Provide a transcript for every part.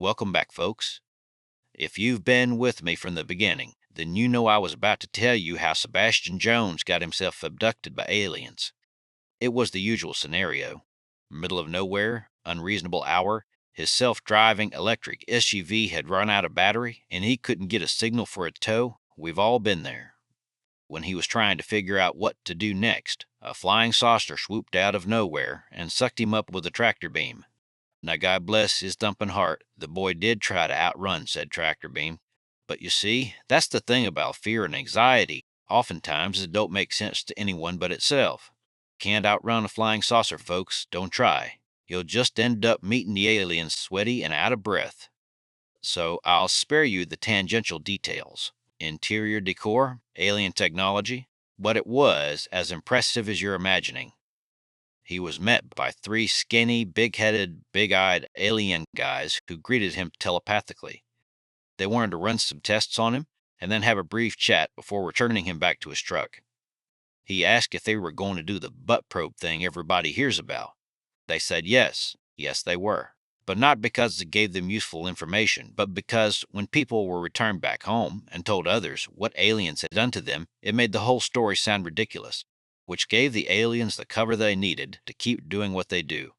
Welcome back, folks. If you've been with me from the beginning, then you know I was about to tell you how Sebastian Jones got himself abducted by aliens. It was the usual scenario. Middle of nowhere, unreasonable hour, his self-driving electric SUV had run out of battery and he couldn't get a signal for a tow. We've all been there. When he was trying to figure out what to do next, a flying saucer swooped out of nowhere and sucked him up with a tractor beam. Now, God bless his thumping heart, the boy did try to outrun said tractor beam. But you see, that's the thing about fear and anxiety. Oftentimes, it don't make sense to anyone but itself. Can't outrun a flying saucer, folks. Don't try. You'll just end up meeting the aliens sweaty and out of breath. So I'll spare you the tangential details. Interior decor, alien technology, but it was as impressive as you're imagining. He was met by three skinny, big-headed, big-eyed alien guys who greeted him telepathically. They wanted to run some tests on him and then have a brief chat before returning him back to his truck. He asked if they were going to do the butt probe thing everybody hears about. They said yes. Yes, they were. But not because it gave them useful information, but because when people were returned back home and told others what aliens had done to them, it made the whole story sound ridiculous, which gave the aliens the cover they needed to keep doing what they do.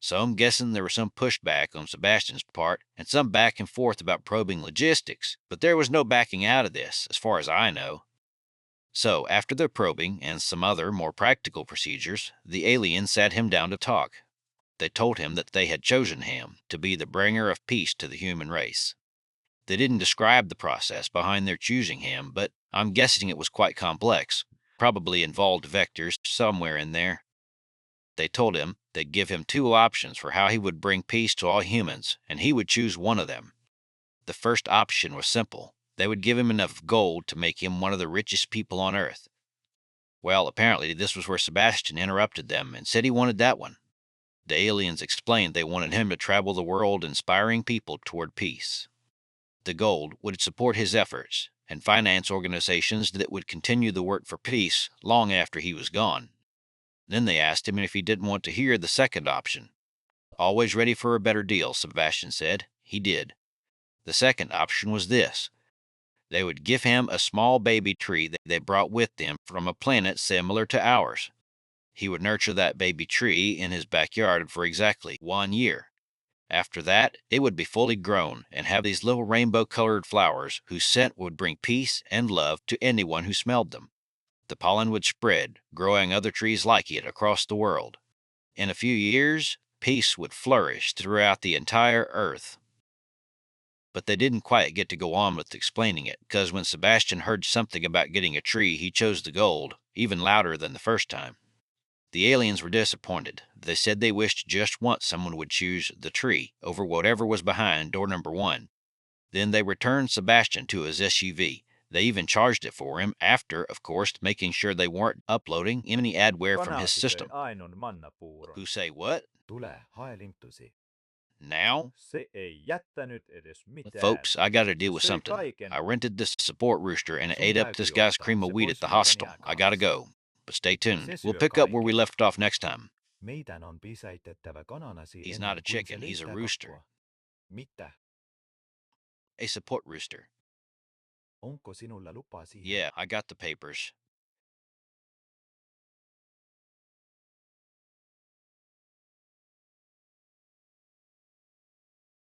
So I'm guessing there was some pushback on Sebastian's part and some back and forth about probing logistics, but there was no backing out of this, as far as I know. So, after the probing and some other more practical procedures, the aliens sat him down to talk. They told him that they had chosen him to be the bringer of peace to the human race. They didn't describe the process behind their choosing him, but I'm guessing it was quite complex, probably involved vectors somewhere in there. They told him they'd give him two options for how he would bring peace to all humans, and he would choose one of them. The first option was simple. They would give him enough gold to make him one of the richest people on Earth. Well, apparently this was where Sebastian interrupted them and said he wanted that one. The aliens explained they wanted him to travel the world inspiring people toward peace. The gold would support his efforts and finance organizations that would continue the work for peace long after he was gone. Then they asked him if he didn't want to hear the second option. Always ready for a better deal, Sebastian said. He did. The second option was this. They would give him a small baby tree that they brought with them from a planet similar to ours. He would nurture that baby tree in his backyard for exactly 1 year. After that, it would be fully grown and have these little rainbow-colored flowers whose scent would bring peace and love to anyone who smelled them. The pollen would spread, growing other trees like it across the world. In a few years, peace would flourish throughout the entire Earth. But they didn't quite get to go on with explaining it, because when Sebastian heard something about getting a tree, he chose the gold, even louder than the first time. The aliens were disappointed. They said they wished just once someone would choose the tree over whatever was behind door number 1. Then they returned Sebastian to his SUV. They even charged it for him after, of course, making sure they weren't uploading any adware from his Kanasi söi system. ainun mannapuuron. Who say what? Tule haelintusi. Now? Se ei jättänyt edes mitään. Folks, I gotta Se deal with söi something. kaiken. I rented this support rooster and it Sun ate up this täytyy guy's ottaa cream of se wheat at pois the meidän hostel. I gotta jääkaapista. go. But stay Se tuned. We'll syö pick up where we kaiken. left off next time. Meidän on pisäytettävä kananasi He's not ennen a kuin se chicken, he's a löytää rooster. kakkua. Mitä? A support rooster. Onko sinulla lupa siihen? Yeah, I got the papers.